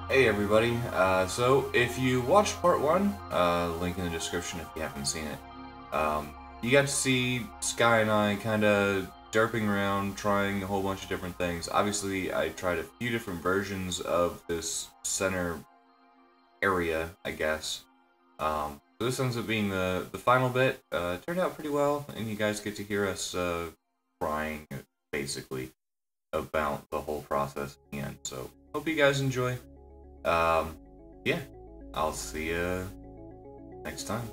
Hey everybody, so if you watched part 1, link in the description if you haven't seen it, you got to see Sky and I kind of derping around, trying a whole bunch of different things. Obviously, I tried a few different versions of this center area, I guess. So this ends up being the final bit. It turned out pretty well, and you guys get to hear us crying, basically, about the whole process in the end. So, hope you guys enjoy. Yeah, I'll see you next time.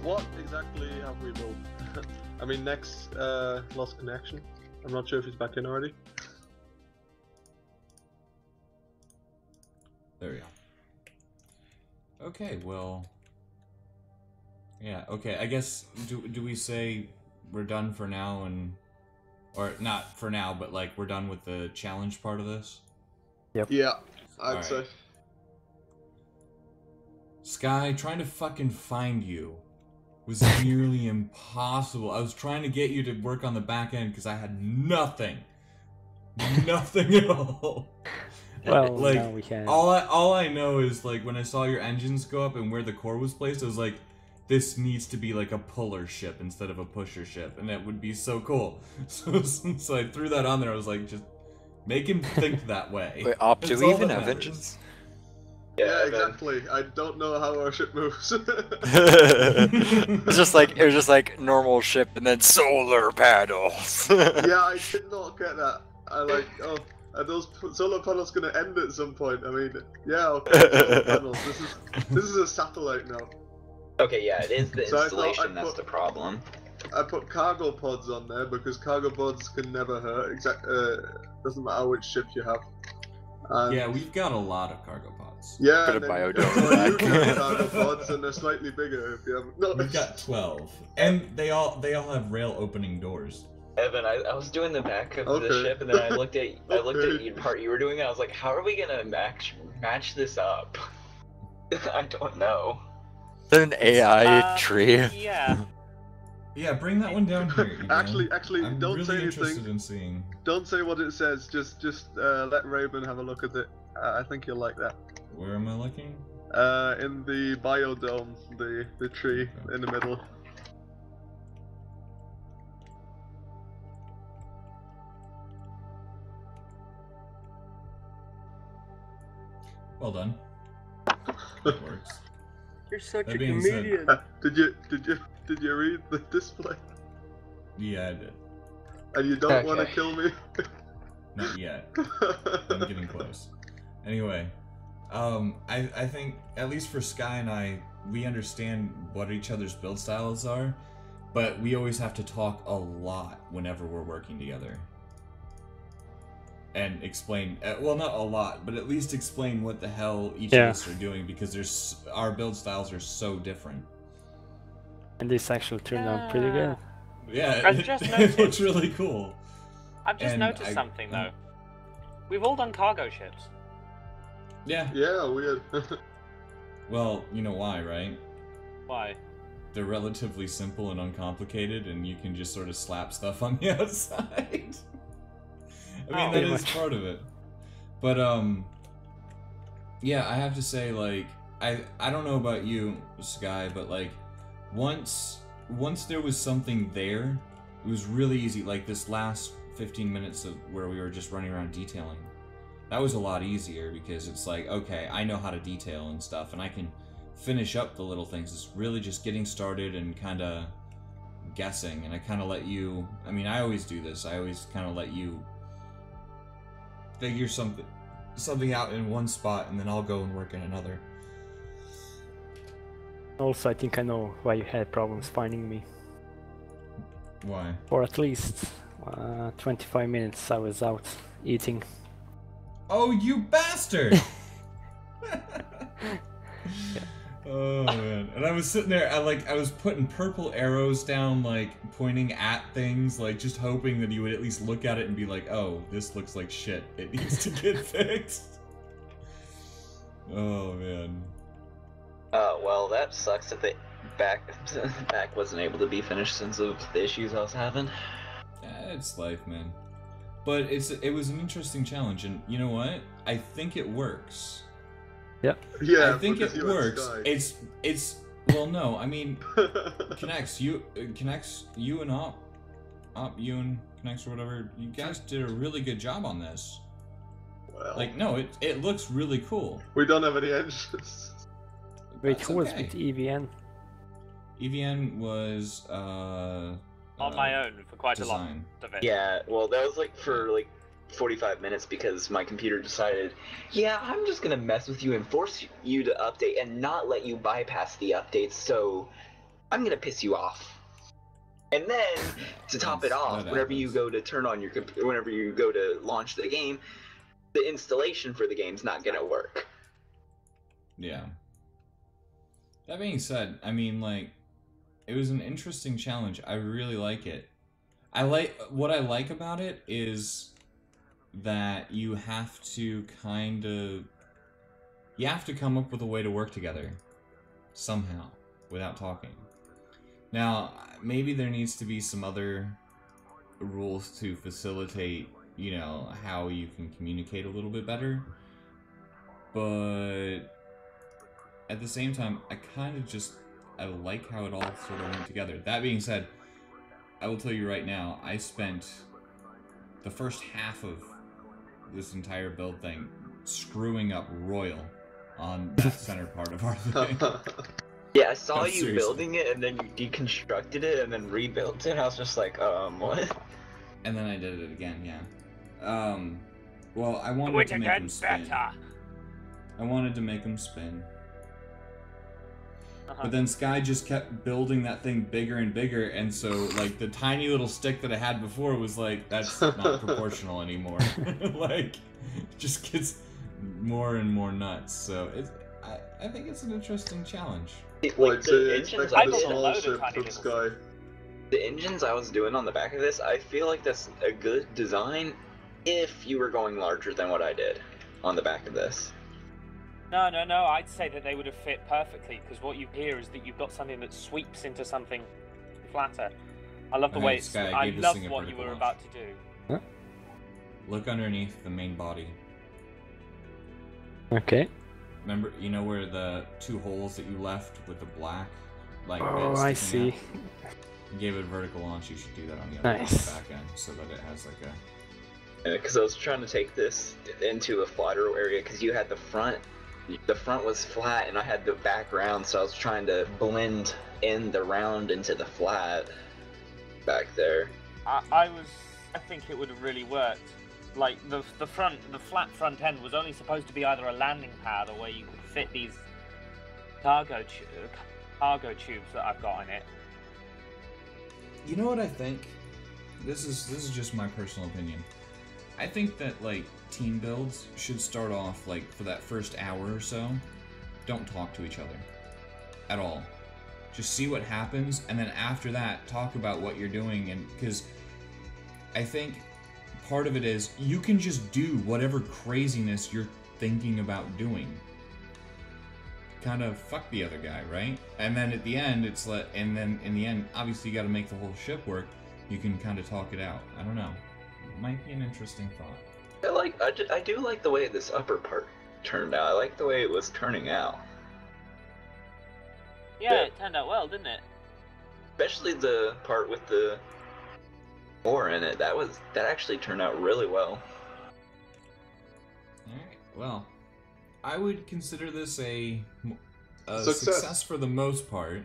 what exactly have we built? I mean, next lost connection. I'm not sure if he's back in already. There we go. Okay, well... Yeah, okay, I guess, do we say we're done for now and... Or, not for now, but, like, we're done with the challenge part of this? Yep. Yeah, I'd say. Sky, trying to fucking find you was nearly impossible. I was trying to get you to work on the back end because I had nothing. Nothing at all. Well, like, now we can. all I know is, like, when I saw your engines go up and where the core was placed, I was like, this needs to be like a puller ship instead of a pusher ship, and that would be so cool. So I threw that on there. I was like, just make him think that way. Wait, Op, do That's we all even that have matters. engines? Yeah, exactly. I don't know how our ship moves. It was just like normal ship and then solar panels. Yeah, I did not get that. I like, oh, are those solar panels gonna end at some point? I mean, yeah, okay, solar panels. This is a satellite now. Okay, yeah, it is the So I installation thought that's the problem. I put cargo pods on there because cargo pods can never hurt. Doesn't matter which ship you have. And Yeah, we've got a lot of cargo pods. yeah, Put and a then biodome you've got back. usual cargo pods, and they're slightly bigger if you have. No, We've got 12, and they all have rail opening doors. Evan, I was doing the back of the Okay. ship, and then I looked at Okay. your part you were doing, and I was like, how are we gonna match this up? I don't know. Is that an AI tree? Yeah. Yeah, bring that one down here. Ethan. Actually, I'm don't really say interested anything. in seeing. Don't say what it says. Just let Raven have a look at it. I think you'll like that. Where am I looking? In the biodome, the tree in the middle. Well done. That works. You're such That a being said- comedian. Did you read the display? Yeah, I did. And you don't want to Okay. kill me? Not yet. I'm getting close. Anyway, I think at least for Sky and I, we understand what each other's build styles are, but we always have to talk a lot whenever we're working together. And explain, well, not a lot, but at least explain what the hell each Yeah. of us are doing, because our build styles are so different. And this actually turned out pretty good. Yeah, I've just it looks noticed- really cool. I've just And noticed something though. We've all done cargo ships. Yeah. Yeah, weird. Well, you know why, right? Why? They're relatively simple and uncomplicated, and you can just sort of slap stuff on the outside. I mean, Oh. that Pretty is much. part of it. But, yeah, I have to say, like, I don't know about you, Sky, but, like, once there was something there, it was really easy. Like, this last 15 minutes of where we were just running around detailing, that was a lot easier, because it's like, okay, I know how to detail and stuff, and I can finish up the little things. It's really just getting started and kind of guessing, and I kind of let you, I mean, I always do this, I always kind of let you figure something out in one spot, and then I'll go and work in another. Also, I think I know why you had problems finding me. Why? For at least 25 minutes I was out eating. Oh, you bastard! Oh man, and I was sitting there, I was putting purple arrows down, like, pointing at things, like, just hoping that you would at least look at it and be like, oh, this looks like shit, it needs to get fixed. Oh man. Well, that sucks that the back wasn't able to be finished since of the issues I was having. It's life, man. But it was an interesting challenge, and you know what? I think it works. Yeah, I think because it you had works. Sky. It's well, no, I mean, connects you and Op, you and connects or whatever. You guys did a really good job on this. Well, Like, no, it looks really cool. we don't have any engines. Wait, That's who was okay. with EVN? EVN was On my own for quite a lot design. of it. Yeah, well, that was like for like 45 minutes because my computer decided, yeah, I'm just gonna mess with you and force you to update and not let you bypass the updates, so I'm gonna piss you off. And then, to top it off, whenever you go to turn on your computer, whenever you go to launch the game, the installation for the game's not gonna work. Yeah. That being said, I mean, like, it was an interesting challenge. I really like it. What I like about it is that you have to you have to come up with a way to work together somehow without talking. Now, maybe there needs to be some other rules to facilitate, you know, how you can communicate a little bit better. But at the same time, I like how it all sort of went together. That being said, I will tell you right now, I spent the first half of this entire build thing screwing up Royal on that center part of our thing. Yeah, I saw No, you seriously. building it, and then you deconstructed it, and then rebuilt it, and I was just like, what? And then I did it again, yeah. Well, I wanted Which to make again him spin. better. I wanted to make him spin. Uh-huh. But then Sky just kept building that thing bigger and bigger, and so, like, the tiny little stick that I had before was like, that's not proportional anymore. Like, it just gets more and more nuts, so I think it's an interesting challenge. Like, so you engines expect I a built a small load of ship tiny from little Sky. The engines I was doing on the back of this, I feel like that's a good design if you were going larger than what I did on the back of this. No, I'd say that they would have fit perfectly, because what you hear is that you've got something that sweeps into something flatter. I love the Okay, way it's... Sky, I give this love thing a what you vertical were launch. about to do. Look underneath the main body. Okay. Remember, you know where the two holes that you left with the black, like, Oh, bit I sticking see. out? You gave it a vertical launch. You should do that on the other Nice. back end, so that it has like a. Because I was trying to take this into a flatter area, because you had the front was flat, and I had the back round, so I was trying to blend in the round into the flat back there. I think it would have really worked. Like, the flat front end was only supposed to be either a landing pad or where you could fit these cargo tubes that I've got in it. You know what I think? This is just my personal opinion. I think that, like, team builds should start off, like, for that first hour or so, don't talk to each other at all. Just see what happens, and then after that, talk about what you're doing. And because I think part of it is you can just do whatever craziness you're thinking about doing. Kind of fuck the other guy, right? And then at the end, it's like, and then in the end, obviously you got to make the whole ship work. You can kind of talk it out. I don't know. It might be an interesting thought. I do like the way this upper part turned out. I like the way it was turning out. Yeah, it turned out well, didn't it? Especially the part with the ore in it. That actually turned out really well. Alright, well, I would consider this a Success. success for the most part.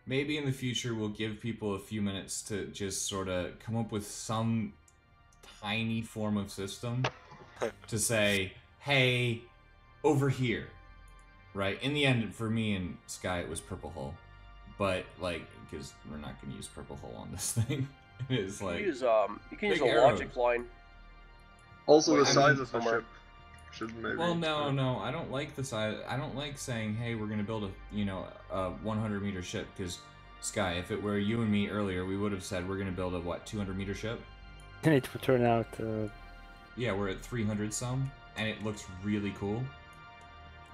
Maybe in the future we'll give people a few minutes to just sort of come up with some tiny form of system to say, hey, over here, right? In the end, for me and Sky, it was Purple Hull, but like, because we're not going to use Purple Hull on this thing. It's like, you can use big a logic arrows. line. Also, Wait, the I size mean, of the somewhere. ship should maybe. well, no, I don't like the size. I don't like saying, hey, we're going to build a 100-meter ship, because Sky, if it were you and me earlier, we would have said we're going to build a, 200-meter ship? And it would turn out. Yeah, we're at 300 some, and it looks really cool.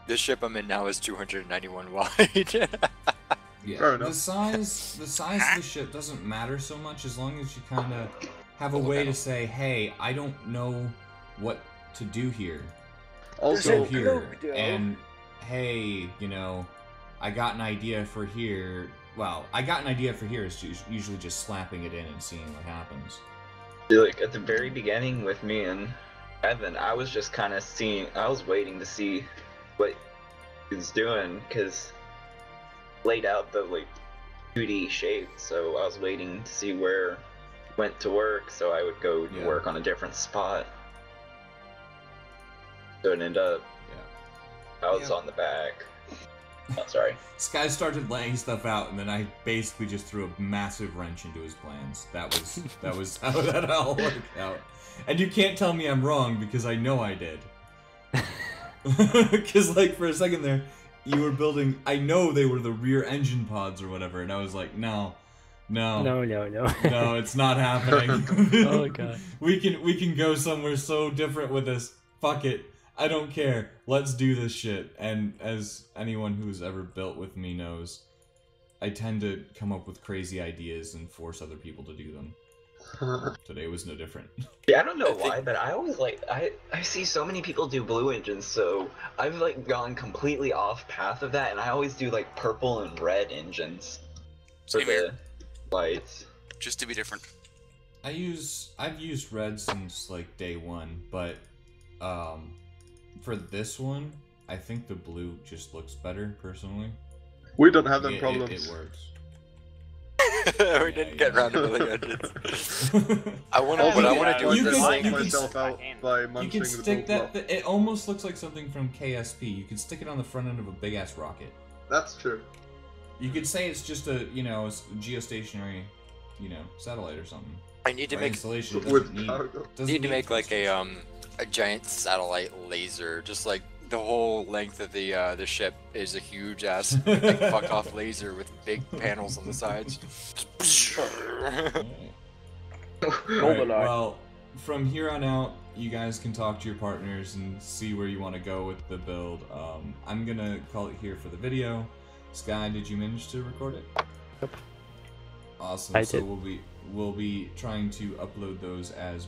This ship I'm in now is 291 wide. Yeah, Fair the enough. size of the ship doesn't matter so much as long as you kind of have a way to say, hey, I don't know what to do here. Also, Go here, Coke dough. and hey, I got an idea for here. Well, I got an idea for here is usually just slapping it in and seeing what happens. Like at the very beginning with me and Evan, I was just kind of I was waiting to see what he was doing, because laid out the like 2D shape, so I was waiting to see where he went to work, so I would go Yeah. work on a different spot. So it ended up I was on the back. Oh, sorry. Sky started laying stuff out, and then I basically just threw a massive wrench into his plans. That was how that all worked out. And you can't tell me I'm wrong because I know I did. Because like for a second there, you were building. I know they were the rear engine pods or whatever, and I was like, no, No. it's not happening. Oh god. We can go somewhere so different with this. Fuck it. I don't care. Let's do this shit. And as anyone who's ever built with me knows, I tend to come up with crazy ideas and force other people to do them. Today was no different. Yeah, I don't know why, but I always like I see so many people do blue engines, so I've like gone completely off path of that, and I always do like purple and red engines for Same here. the lights. Just to be different. I've used red since like day one, but for this one, I think the blue just looks better personally. We don't have them It problems. works. We didn't get around to building engines. I want to. What I want to do You is could- this you thing. could- myself out by You munching can the stick build block. it almost looks like something from KSP. You could stick it on the front end of a big ass rocket. That's true. You could say it's just a geostationary, satellite or something. I need to Or make. installation With doesn't need, cargo. doesn't Need to need make like a giant satellite laser, just like the whole length of the ship is a huge ass like, fuck off laser with big panels on the sides. Alright, well, from here on out, you guys can talk to your partners and see where you want to go with the build. I'm gonna call it here for the video. Sky, did you manage to record it? Yep. Awesome. I so did. we'll be trying to upload those as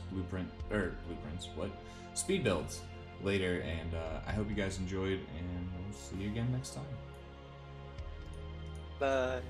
speed builds later, and I hope you guys enjoyed, and we'll see you again next time. Bye.